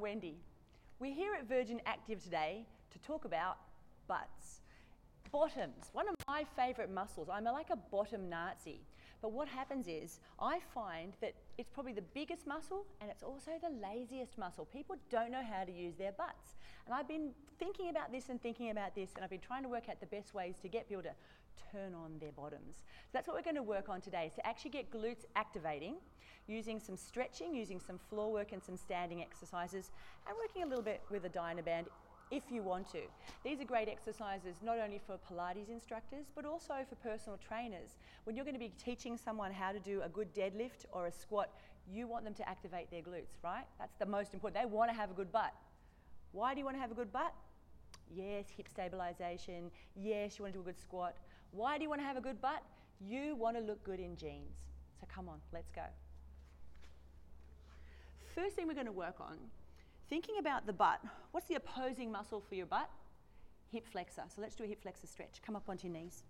Wendi. We're here at Virgin Active today to talk about butts. Bottoms, one of my favourite muscles. I'm like a bottom Nazi. But what happens is, I find that it's probably the biggest muscle and it's also the laziest muscle. People don't know how to use their butts. And I've been thinking about this and I've been trying to work out the best ways to get people to turn on their bottoms. So that's what we're going to work on today, is to actually get glutes activating, using some stretching, using some floor work and some standing exercises, and working a little bit with a Dynaband if you want to. These are great exercises not only for Pilates instructors, but also for personal trainers. When you're going to be teaching someone how to do a good deadlift or a squat, you want them to activate their glutes, right? That's the most important. They want to have a good butt. Why do you want to have a good butt? Yes, hip stabilization. Yes, you want to do a good squat. Why do you want to have a good butt? You want to look good in jeans. So come on, let's go. First thing we're going to work on, thinking about the butt, what's the opposing muscle for your butt? Hip flexor. So let's do a hip flexor stretch. Come up onto your knees.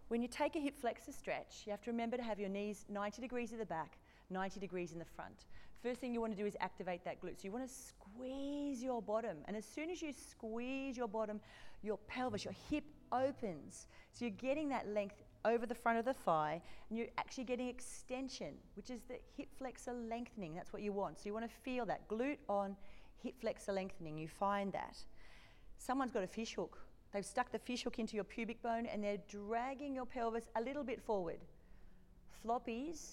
When you take a hip flexor stretch, you have to remember to have your knees 90 degrees at the back, 90 degrees in the front. First thing you want to do is activate that glute. So you want to squeeze your bottom. And as soon as you squeeze your bottom, your pelvis, your hip opens. So you're getting that length over the front of the thigh, and you're actually getting extension, which is the hip flexor lengthening. That's what you want. So you want to feel that glute on, hip flexor lengthening. You find that. Someone's got a fish hook. They've stuck the fish hook into your pubic bone and they're dragging your pelvis a little bit forward. Floppies,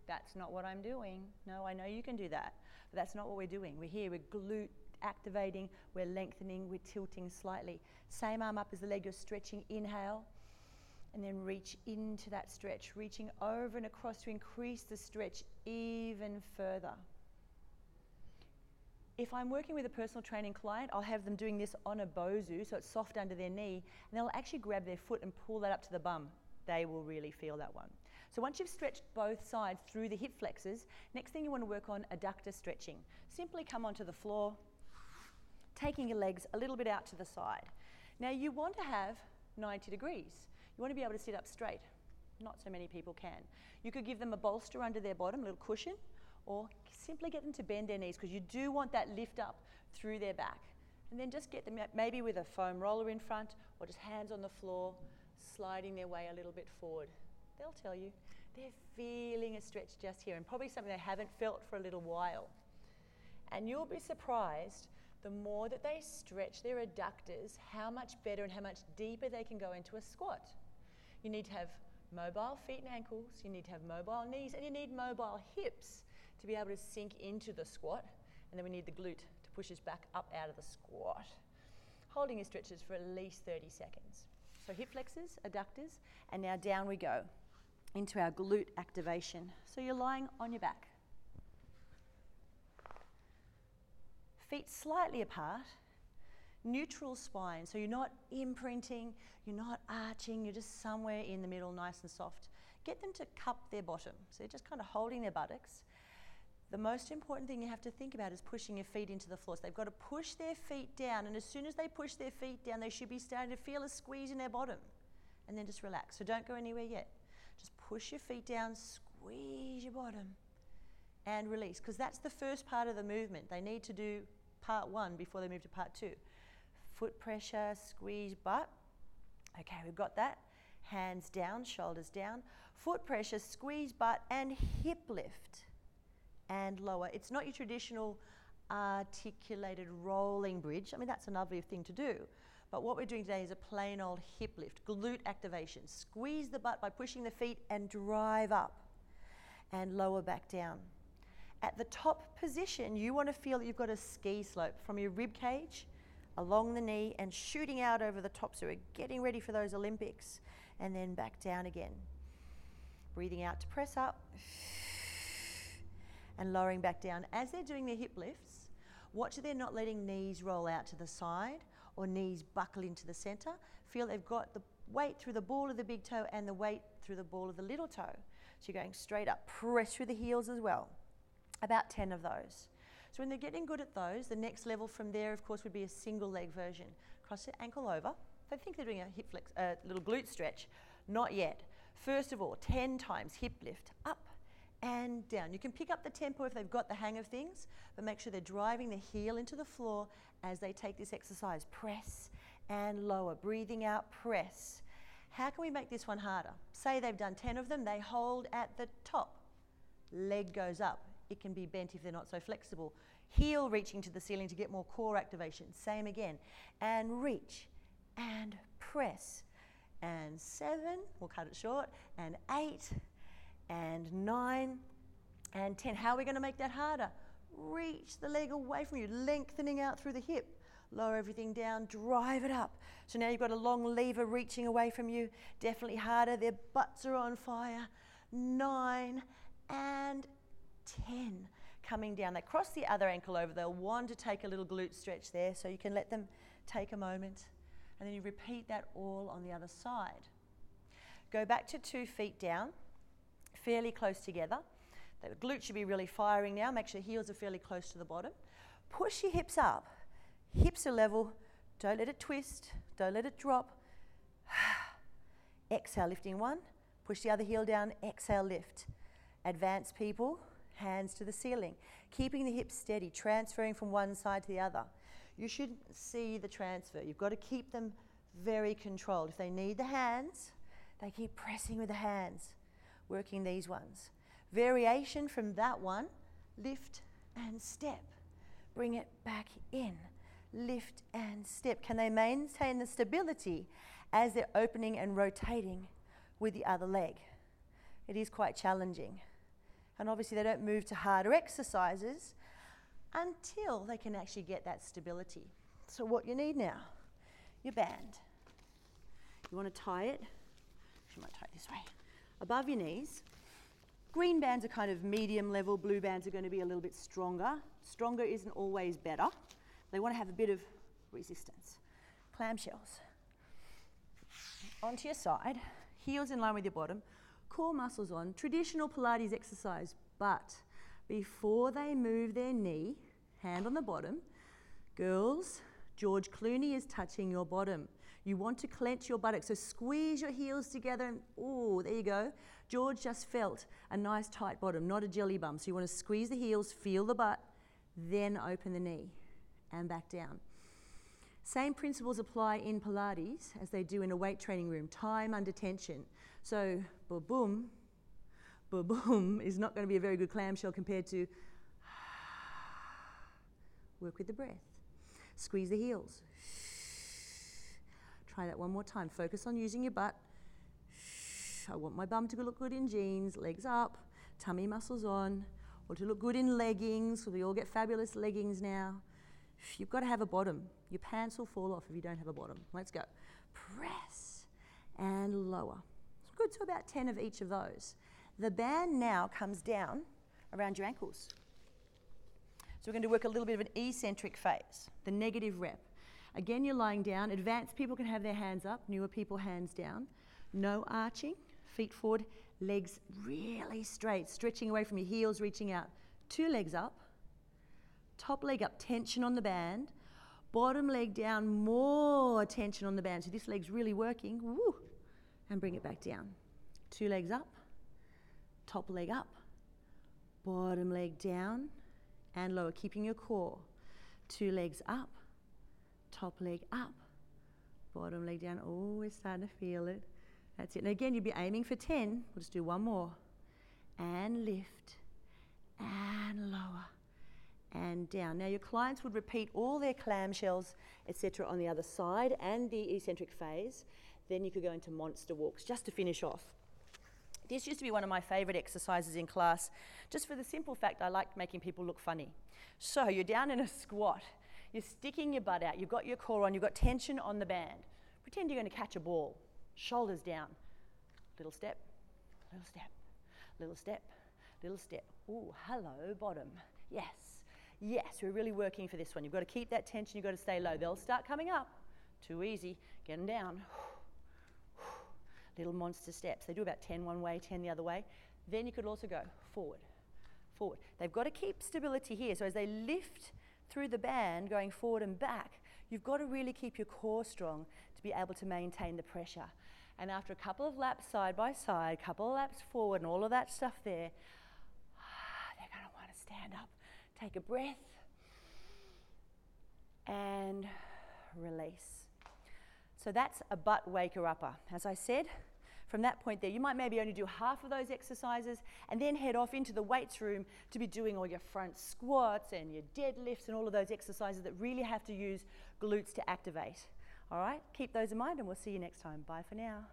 that's not what I'm doing. No, I know you can do that, but that's not what we're doing. We're here, we're glute activating, we're lengthening, we're tilting slightly. Same arm up as the leg, you're stretching, inhale, and then reach into that stretch, reaching over and across to increase the stretch even further. If I'm working with a personal training client, I'll have them doing this on a bozu, so it's soft under their knee, and they'll actually grab their foot and pull that up to the bum. They will really feel that one. So once you've stretched both sides through the hip flexors, next thing you want to work on adductor stretching. Simply come onto the floor, taking your legs a little bit out to the side. Now you want to have 90 degrees. You want to be able to sit up straight. Not so many people can. You could give them a bolster under their bottom, a little cushion, or simply get them to bend their knees, because you do want that lift up through their back. And then just get them maybe with a foam roller in front, or just hands on the floor, sliding their way a little bit forward. They'll tell you they're feeling a stretch just here, and probably something they haven't felt for a little while. And you'll be surprised, the more that they stretch their adductors, how much better and how much deeper they can go into a squat. You need to have mobile feet and ankles, you need to have mobile knees, and you need mobile hips to be able to sink into the squat. And then we need the glute to push us back up out of the squat. Holding your stretches for at least 30 seconds. So hip flexors, adductors, and now down we go into our glute activation. So you're lying on your back. Feet slightly apart, neutral spine, so you're not imprinting, you're not arching, you're just somewhere in the middle, nice and soft. Get them to cup their bottom, so they're just kind of holding their buttocks. The most important thing you have to think about is pushing your feet into the floor. So they've got to push their feet down, and as soon as they push their feet down, they should be starting to feel a squeeze in their bottom, and then just relax. So don't go anywhere yet. Just push your feet down, squeeze your bottom, and release, because that's the first part of the movement. They need to do part one before they move to part two. Foot pressure, squeeze butt. Okay, we've got that. Hands down, shoulders down. Foot pressure, squeeze butt, and hip lift. And lower. It's not your traditional articulated rolling bridge. I mean, that's a lovely thing to do. But what we're doing today is a plain old hip lift, glute activation. Squeeze the butt by pushing the feet and drive up and lower back down. At the top position, you want to feel that you've got a ski slope from your rib cage along the knee and shooting out over the top. So we're getting ready for those Olympics. And then back down again. Breathing out to press up. And lowering back down. As they're doing their hip lifts, watch that they're not letting knees roll out to the side or knees buckle into the center. Feel they've got the weight through the ball of the big toe and the weight through the ball of the little toe. So you're going straight up. Press through the heels as well. About 10 of those. So when they're getting good at those, the next level from there, of course, would be a single leg version. Cross the ankle over. They think they're doing a hip flex, little glute stretch. Not yet. First of all, 10 times hip lift. Up and down. You can pick up the tempo if they've got the hang of things, but make sure they're driving the heel into the floor as they take this exercise. Press and lower. Breathing out, press. How can we make this one harder? Say they've done 10 of them, they hold at the top. Leg goes up. It can be bent if they're not so flexible. Heel reaching to the ceiling to get more core activation. Same again. And reach and press. And 7, we'll cut it short, and 8, and 9, and 10. How are we going to make that harder? Reach the leg away from you, lengthening out through the hip. Lower everything down, drive it up. So now you've got a long lever reaching away from you. Definitely harder. Their butts are on fire. 9 and 10. Coming down. They cross the other ankle over. They'll want to take a little glute stretch there, so you can let them take a moment. And then you repeat that all on the other side. Go back to 2 feet down, fairly close together. The glutes should be really firing now. Make sure heels are fairly close to the bottom. Push your hips up. Hips are level. Don't let it twist. Don't let it drop. Exhale, lifting 1. Push the other heel down. Exhale, lift. Advanced people, hands to the ceiling. Keeping the hips steady, transferring from one side to the other. You should see the transfer. You've got to keep them very controlled. If they need the hands, they keep pressing with the hands, working these ones. Variation from that one, lift and step. Bring it back in, lift and step. Can they maintain the stability as they're opening and rotating with the other leg? It is quite challenging. And obviously they don't move to harder exercises until they can actually get that stability. So what you need now, your band. You want to tie it, you might tie it this way, above your knees. Green bands are kind of medium level, blue bands are going to be a little bit stronger. Stronger isn't always better. They want to have a bit of resistance. Clamshells. Onto your side, heels in line with your bottom, core muscles on, traditional Pilates exercise, but before they move their knee, hand on the bottom, girls, George Clooney is touching your bottom. You want to clench your buttocks, so squeeze your heels together and, oh, there you go. George just felt a nice tight bottom, not a jelly bum. So you want to squeeze the heels, feel the butt, then open the knee and back down. Same principles apply in Pilates as they do in a weight training room, time under tension. So ba-boom, ba-boom is not going to be a very good clamshell compared to work with the breath. Squeeze the heels. Try that one more time. Focus on using your butt. I want my bum to look good in jeans, legs up, tummy muscles on, or to look good in leggings, so we all get fabulous leggings now. You've got to have a bottom. Your pants will fall off if you don't have a bottom. Let's go. Press and lower. Good, so about 10 of each of those. The band now comes down around your ankles. So we're going to work a little bit of an eccentric phase, the negative rep. Again, you're lying down. Advanced people can have their hands up, newer people hands down. No arching, feet forward, legs really straight, stretching away from your heels, reaching out. 2 legs up, top leg up, tension on the band. Bottom leg down, more tension on the band. So this leg's really working. Woo, and bring it back down. 2 legs up, top leg up, bottom leg down and lower, keeping your core. 2 legs up, top leg up, bottom leg down. Oh, we're starting to feel it. That's it. And again, you'd be aiming for 10. We'll just do one more. And lift, and lower, and down. Now your clients would repeat all their clamshells, etc. on the other side and the eccentric phase. Then you could go into monster walks just to finish off. This used to be one of my favorite exercises in class, just for the simple fact I like making people look funny. So you're down in a squat. You're sticking your butt out. You've got your core on. You've got tension on the band. Pretend you're going to catch a ball. Shoulders down. Little step, little step, little step, little step. Ooh, hello, bottom. Yes, yes, we're really working for this one. You've got to keep that tension. You've got to stay low. They'll start coming up. Too easy. Get them down. Little monster steps. They do about 10 one way, 10 the other way. Then you could also go forward, forward. They've got to keep stability here. So as they lift through the band, going forward and back, you've got to really keep your core strong to be able to maintain the pressure. And after a couple of laps side by side, couple of laps forward and all of that stuff there, stand up. Take a breath and release. So that's a butt waker upper. As I said, from that point there, you might maybe only do half of those exercises and then head off into the weights room to be doing all your front squats and your deadlifts and all of those exercises that really have to use glutes to activate. All right, keep those in mind and we'll see you next time. Bye for now.